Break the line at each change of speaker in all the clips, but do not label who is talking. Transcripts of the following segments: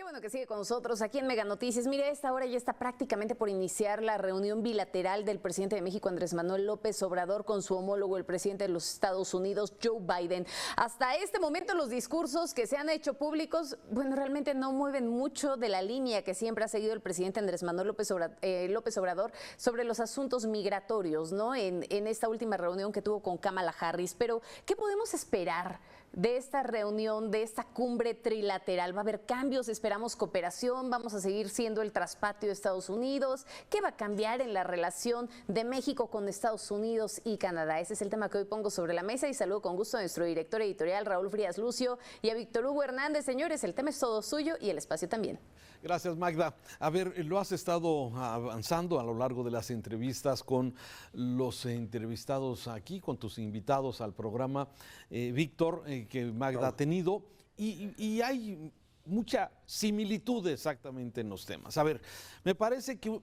bueno que sigue con nosotros aquí en Mega Noticias. Mire, a esta hora ya está prácticamente por iniciar la reunión bilateral del presidente de México, Andrés Manuel López Obrador, con su homólogo, el presidente de los Estados Unidos, Joe Biden. Hasta este momento los discursos que se han hecho públicos, bueno, realmente no mueven mucho de la línea que siempre ha seguido el presidente Andrés Manuel López Obrador sobre los asuntos migratorios, ¿no? En esta última reunión que tuvo con Kamala Harris. Pero, ¿qué podemos esperar de esta reunión, de esta cumbre trilateral? ¿Va a haber cambios? ¿Esperamos cooperación? ¿Vamos a seguir siendo el traspatio de Estados Unidos? ¿Qué va a cambiar en la relación de México con Estados Unidos y Canadá? Ese es el tema que hoy pongo sobre la mesa y saludo con gusto a nuestro director editorial Raúl Frías Lucio y a Víctor Hugo Hernández. Señores, el tema es todo suyo y el espacio también.
Gracias, Magda. A ver, lo has estado avanzando a lo largo de las entrevistas con los entrevistados aquí, con tus invitados al programa, Víctor, que Magda ha tenido, y hay mucha similitud exactamente en los temas. A ver, me parece que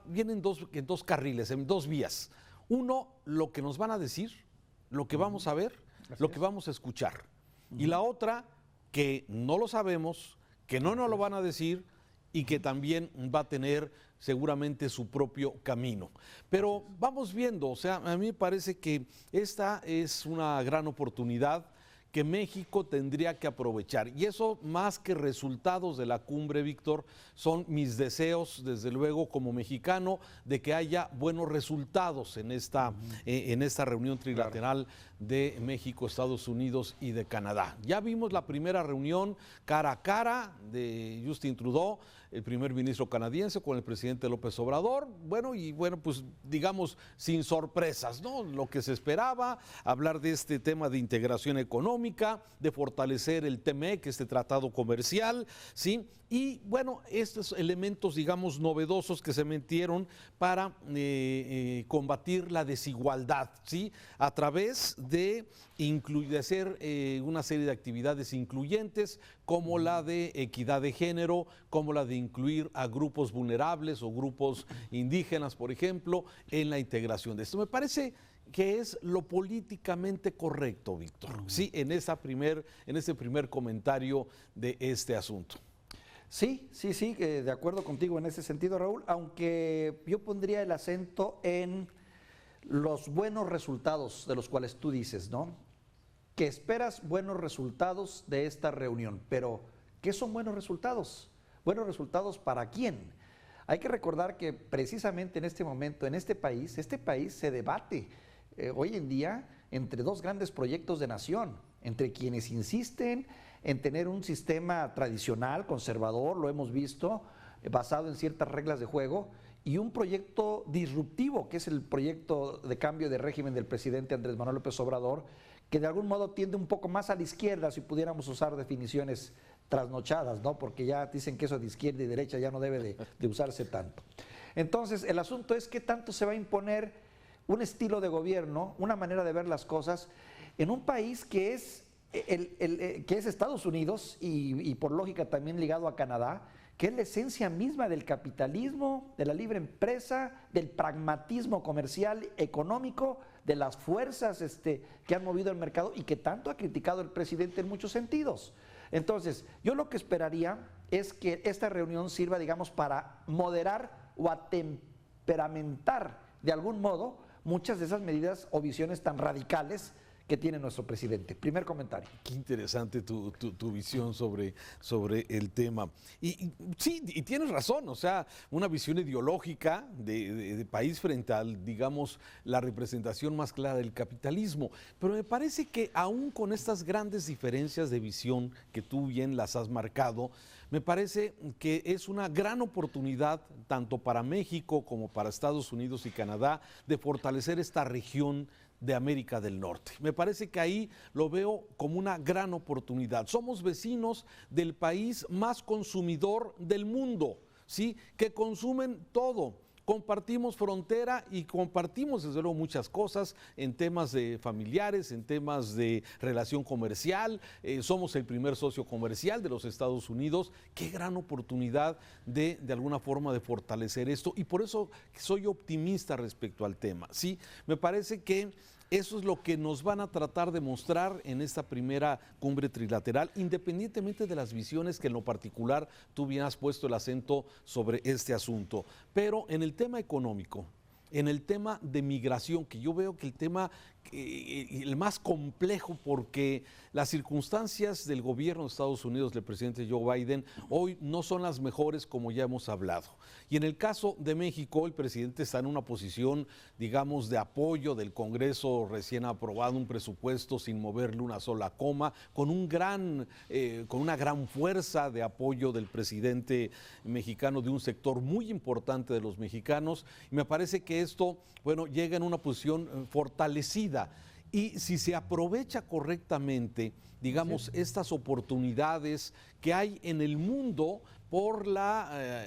vienen en dos carriles, en dos vías. Uno, lo que nos van a decir, lo que vamos a ver, lo que vamos a escuchar. Y la otra, que no lo sabemos, que no nos lo van a decir y que también va a tener seguramente su propio camino. Pero vamos viendo, o sea, a mí me parece que esta es una gran oportunidad que México tendría que aprovechar. Y eso, más que resultados de la cumbre, Víctor, son mis deseos, desde luego, como mexicano, de que haya buenos resultados en esta reunión trilateral de México, Estados Unidos y de Canadá. Ya vimos la primera reunión cara a cara de Justin Trudeau, el primer ministro canadiense, con el presidente López Obrador. Bueno, pues digamos, sin sorpresas, ¿no? Lo que se esperaba, hablar de este tema de integración económica, de fortalecer el TMEC, este tratado comercial, ¿sí? Y bueno, estos elementos, digamos, novedosos que se metieron para combatir la desigualdad, ¿sí? A través de hacer una serie de actividades incluyentes, como la de equidad de género, como la de incluir a grupos vulnerables o grupos indígenas, por ejemplo, en la integración de esto. Me parece que es lo políticamente correcto, Víctor, sí, en este primer comentario de este asunto.
Sí, de acuerdo contigo en ese sentido, Raúl, aunque yo pondría el acento en los buenos resultados de los cuales tú dices, ¿no? Que esperas buenos resultados de esta reunión, pero ¿qué son buenos resultados? ¿Buenos resultados para quién? Hay que recordar que precisamente en este momento, en este país se debate hoy en día entre dos grandes proyectos de nación, entre quienes insisten en tener un sistema tradicional, conservador, lo hemos visto, basado en ciertas reglas de juego, y un proyecto disruptivo, que es el proyecto de cambio de régimen del presidente Andrés Manuel López Obrador, que de algún modo tiende un poco más a la izquierda, si pudiéramos usar definiciones trasnochadas, ¿no? Porque ya dicen que eso de izquierda y derecha ya no debe de usarse tanto. Entonces, el asunto es qué tanto se va a imponer un estilo de gobierno, una manera de ver las cosas, en un país que es Estados Unidos y por lógica también ligado a Canadá, que es la esencia misma del capitalismo, de la libre empresa, del pragmatismo comercial, económico, de las fuerzas que han movido el mercado y que tanto ha criticado el presidente en muchos sentidos. Entonces, yo lo que esperaría es que esta reunión sirva, digamos, para moderar o atemperamentar de algún modo muchas de esas medidas o visiones tan radicales que tiene nuestro presidente. Primer comentario.
Qué interesante tu visión sobre el tema. Sí, tienes razón, o sea, una visión ideológica de país frente a, digamos, la representación más clara del capitalismo. Pero me parece que aún con estas grandes diferencias de visión que tú bien las has marcado, me parece que es una gran oportunidad, tanto para México como para Estados Unidos y Canadá, de fortalecer esta región de América del Norte. Me parece que ahí lo veo como una gran oportunidad. Somos vecinos del país más consumidor del mundo, ¿sí? Que consumen todo. Compartimos frontera y compartimos desde luego muchas cosas en temas de familiares, en temas de relación comercial. Somos el primer socio comercial de los Estados Unidos. Qué gran oportunidad de alguna forma de fortalecer esto, y por eso soy optimista respecto al tema, ¿sí? Me parece que Eso es lo que nos van a tratar de mostrar en esta primera cumbre trilateral, independientemente de las visiones que en lo particular tú bien has puesto el acento sobre este asunto. Pero en el tema económico, en el tema de migración, que yo veo que el tema el más complejo, porque las circunstancias del gobierno de Estados Unidos, del presidente Joe Biden, hoy no son las mejores, como ya hemos hablado. Y en el caso de México, el presidente está en una posición, digamos, de apoyo del Congreso, recién aprobado un presupuesto sin moverle una sola coma, con una gran fuerza de apoyo del presidente mexicano, de un sector muy importante de los mexicanos. Y me parece que esto, bueno, llega en una posición fortalecida. Y si se aprovecha correctamente, digamos, estas oportunidades que hay en el mundo por la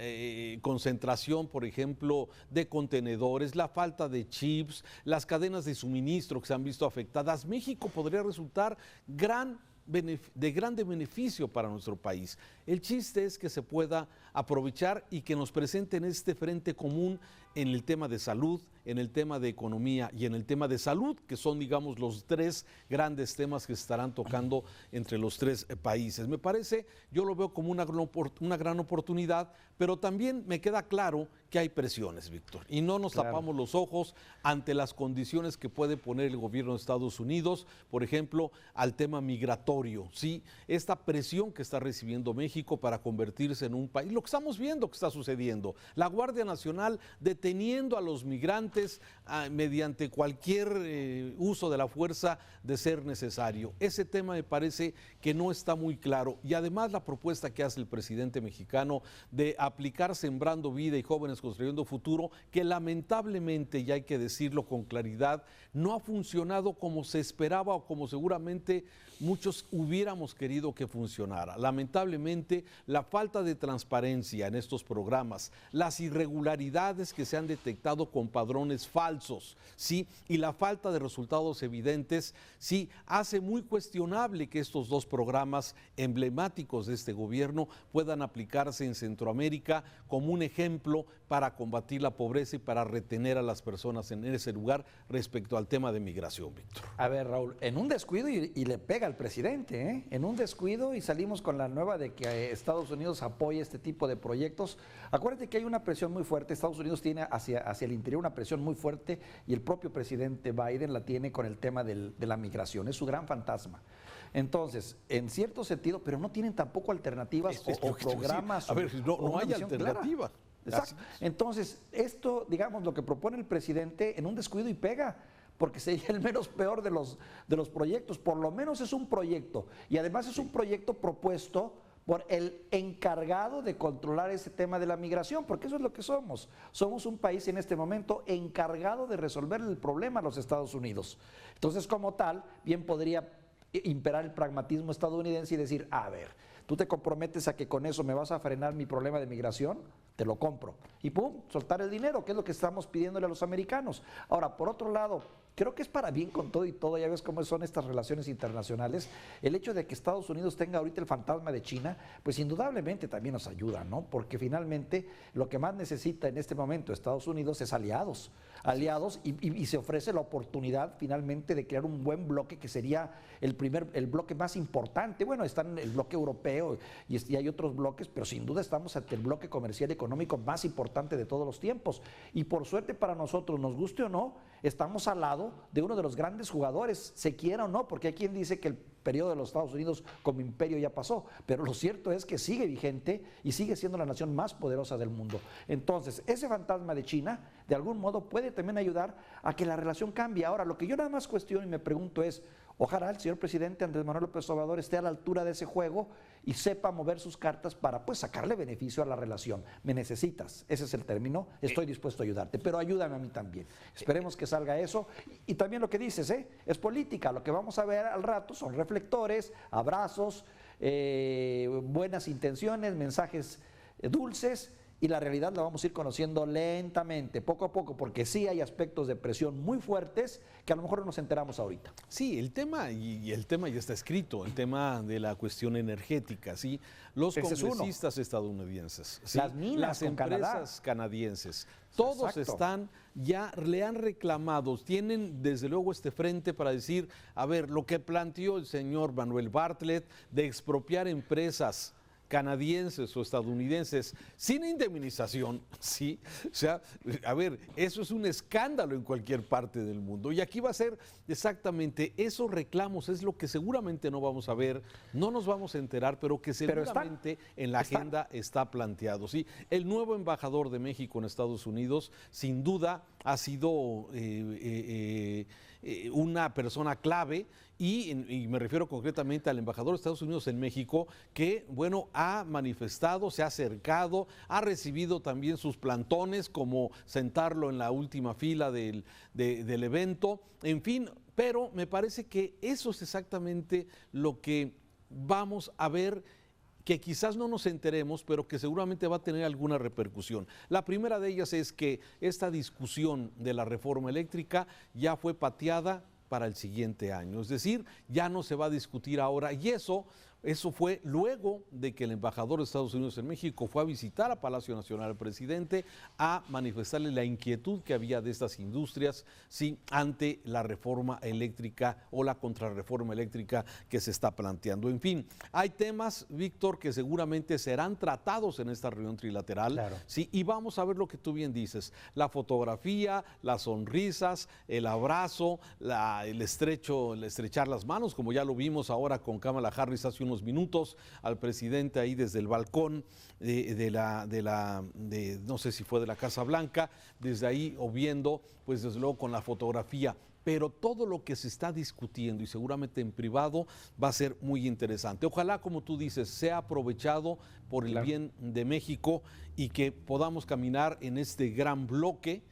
concentración, por ejemplo, de contenedores, la falta de chips, las cadenas de suministro que se han visto afectadas, México podría resultar de grande beneficio para nuestro país. El chiste es que se pueda aprovechar y que nos presenten este frente común en el tema de salud, en el tema de economía y en el tema de salud, que son, digamos, los tres grandes temas que se estarán tocando entre los tres países. Me parece, yo lo veo como una gran oportunidad, pero también me queda claro que hay presiones, Víctor, y no nos tapamos los ojos ante las condiciones que puede poner el gobierno de Estados Unidos, por ejemplo, al tema migratorio, ¿sí? Esta presión que está recibiendo México para convertirse en un país, lo que estamos viendo que está sucediendo, la Guardia Nacional deteniendo a los migrantes mediante cualquier uso de la fuerza de ser necesario. Ese tema me parece que no está muy claro, y además la propuesta que hace el presidente mexicano de aplicar Sembrando Vida y Jóvenes Construyendo Futuro, que lamentablemente, y hay que decirlo con claridad, no ha funcionado como se esperaba o como seguramente muchos hubiéramos querido que funcionara. Lamentablemente, la falta de transparencia en estos programas, las irregularidades que se han detectado con padrones falsos, ¿sí? Y la falta de resultados evidentes, sí, hace muy cuestionable que estos dos programas emblemáticos de este gobierno puedan aplicarse en Centroamérica como un ejemplo para combatir la pobreza y para retener a las personas en ese lugar respecto al tema de migración, Víctor.
A ver, Raúl, en un descuido y le pega al presidente, ¿eh? En un descuido y salimos con la nueva de que Estados Unidos apoya este tipo de proyectos. Acuérdate que hay una presión muy fuerte, Estados Unidos tiene hacia el interior una presión muy fuerte y el propio presidente Biden la tiene con el tema de la migración, es su gran fantasma. Entonces, en cierto sentido, pero no tienen tampoco alternativas o programas.
A ver, no hay alternativa.
Exacto. Entonces, esto, digamos, lo que propone el presidente en un descuido y pega, porque sería el menos peor de los proyectos. Por lo menos es un proyecto, y además es un proyecto propuesto por el encargado de controlar ese tema de la migración, porque eso es lo que somos. Somos un país en este momento encargado de resolver el problema a los Estados Unidos. Entonces, como tal, bien podría imperar el pragmatismo estadounidense y decir, a ver, tú te comprometes a que con eso me vas a frenar mi problema de migración, te lo compro. Y pum, soltar el dinero, que es lo que estamos pidiéndole a los americanos. Ahora, por otro lado, creo que es para bien con todo y todo, ya ves cómo son estas relaciones internacionales. El hecho de que Estados Unidos tenga ahorita el fantasma de China, pues indudablemente también nos ayuda, ¿no? Porque finalmente lo que más necesita en este momento Estados Unidos es aliados y se ofrece la oportunidad finalmente de crear un buen bloque que sería el bloque más importante. Bueno, está el bloque europeo y hay otros bloques, pero sin duda estamos ante el bloque comercial y económico más importante de todos los tiempos. Y por suerte para nosotros, nos guste o no, estamos al lado de uno de los grandes jugadores, se quiera o no, porque hay quien dice que el periodo de los Estados Unidos como imperio ya pasó, pero lo cierto es que sigue vigente y sigue siendo la nación más poderosa del mundo. Entonces, ese fantasma de China, de algún modo, puede también ayudar a que la relación cambie. Ahora, lo que yo nada más cuestiono y me pregunto es, ojalá el señor presidente Andrés Manuel López Obrador esté a la altura de ese juego y sepa mover sus cartas para pues sacarle beneficio a la relación. Me necesitas, ese es el término, estoy dispuesto a ayudarte, pero ayúdame a mí también. Esperemos que salga eso. Y también lo que dices, es política, lo que vamos a ver al rato son reflectores, abrazos, buenas intenciones, mensajes dulces y la realidad la vamos a ir conociendo lentamente, poco a poco, porque sí hay aspectos de presión muy fuertes que a lo mejor no nos enteramos ahorita.
Sí, el tema, y el tema ya está escrito, el tema de la cuestión energética, ¿sí? Los
Ese es uno.
congresistas estadounidenses, ¿sí?
Las minas
las
con Canadá.
empresas canadienses, todos
Exacto.
están, ya le han reclamado, tienen desde luego este frente para decir, a ver, lo que planteó el señor Manuel Bartlett de expropiar empresas canadienses o estadounidenses sin indemnización, ¿sí? O sea, a ver, eso es un escándalo en cualquier parte del mundo. Y aquí va a ser exactamente esos reclamos, es lo que seguramente no vamos a ver, no nos vamos a enterar, pero que seguramente en la agenda está planteado, ¿sí? El nuevo embajador de México en Estados Unidos, sin duda, ha sido una persona clave y me refiero concretamente al embajador de Estados Unidos en México que, bueno, ha manifestado, se ha acercado, ha recibido también sus plantones como sentarlo en la última fila del evento, en fin, pero me parece que eso es exactamente lo que vamos a ver, que quizás no nos enteremos, pero que seguramente va a tener alguna repercusión. La primera de ellas es que esta discusión de la reforma eléctrica ya fue pateada para el siguiente año, es decir, ya no se va a discutir ahora y eso fue luego de que el embajador de Estados Unidos en México fue a visitar a Palacio Nacional al presidente a manifestarle la inquietud que había de estas industrias, sí, ante la reforma eléctrica o la contrarreforma eléctrica que se está planteando. En fin, hay temas, Víctor, que seguramente serán tratados en esta reunión trilateral,
claro,
sí, y vamos a ver lo que tú bien dices, la fotografía, las sonrisas, el abrazo, el estrechar las manos, como ya lo vimos ahora con Kamala Harris hace unos minutos, al presidente ahí desde el balcón no sé si fue de la Casa Blanca, desde ahí o viendo, pues desde luego con la fotografía. Pero todo lo que se está discutiendo y seguramente en privado va a ser muy interesante. Ojalá, como tú dices, sea aprovechado por el bien de México y que podamos caminar en este gran bloque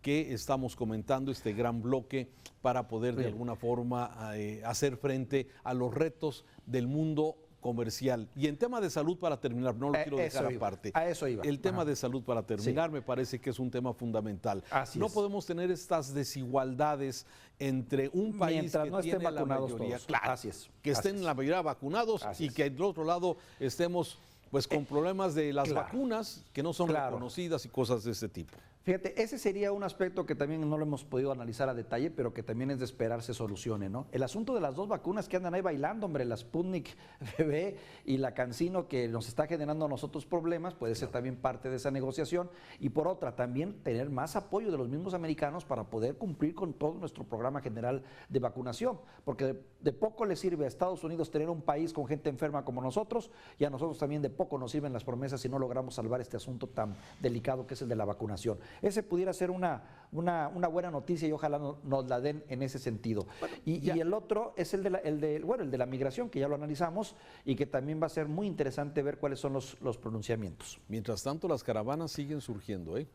que estamos comentando, este gran bloque para poder de alguna forma hacer frente a los retos del mundo comercial. Y en tema de salud, para terminar, no lo quiero dejar aparte.
A eso iba.
El tema de salud, para terminar, me parece que es un tema fundamental. No podemos tener estas desigualdades entre un país
mientras
que
no estén
tiene la
vacunados
mayoría,
todos.
claro, que estén la mayoría vacunados y que del otro lado estemos pues con problemas de las vacunas que no son reconocidas y cosas de ese tipo.
Fíjate, ese sería un aspecto que también no lo hemos podido analizar a detalle, pero que también es de esperar se solucione, ¿no? El asunto de las dos vacunas que andan ahí bailando, hombre, la Sputnik V y la CanSino, que nos está generando a nosotros problemas, puede ser también parte de esa negociación. Y por otra, también tener más apoyo de los mismos americanos para poder cumplir con todo nuestro programa general de vacunación, porque de poco le sirve a Estados Unidos tener un país con gente enferma como nosotros, y a nosotros también de poco nos sirven las promesas si no logramos salvar este asunto tan delicado que es el de la vacunación. Ese pudiera ser una buena noticia y ojalá nos la den en ese sentido. Bueno, y el otro es el de la migración, que ya lo analizamos y que también va a ser muy interesante ver cuáles son los pronunciamientos.
Mientras tanto, las caravanas siguen surgiendo, ¿eh?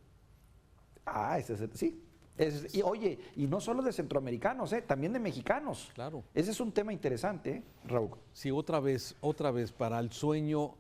Sí. Y oye, y no solo de centroamericanos, también de mexicanos.
Claro.
Ese es un tema interesante, Raúl.
Sí, otra vez, para el sueño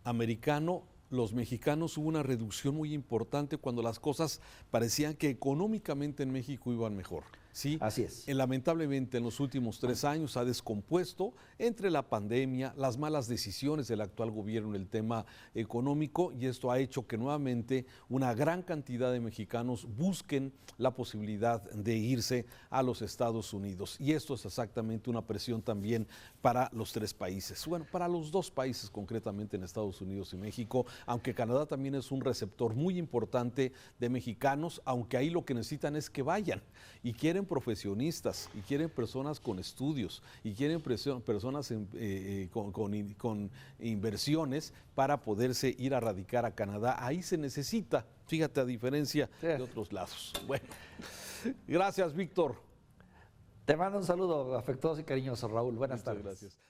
americano, los mexicanos hubo una reducción muy importante cuando las cosas parecían que económicamente en México iban mejor. Sí,
así es.
Lamentablemente en los últimos 3 años ha descompuesto entre la pandemia, las malas decisiones del actual gobierno en el tema económico, y esto ha hecho que nuevamente una gran cantidad de mexicanos busquen la posibilidad de irse a los Estados Unidos. Y esto es exactamente una presión también para los 3 países. Bueno, para los 2 países concretamente en Estados Unidos y México, aunque Canadá también es un receptor muy importante de mexicanos, aunque ahí lo que necesitan es que vayan y quieren profesionistas y quieren personas con estudios y quieren personas con inversiones para poderse ir a radicar a Canadá. Ahí se necesita, fíjate, a diferencia de otros lados. Bueno, gracias, Víctor.
Te mando un saludo afectuoso y cariñoso, Raúl. Buenas tardes.
Gracias.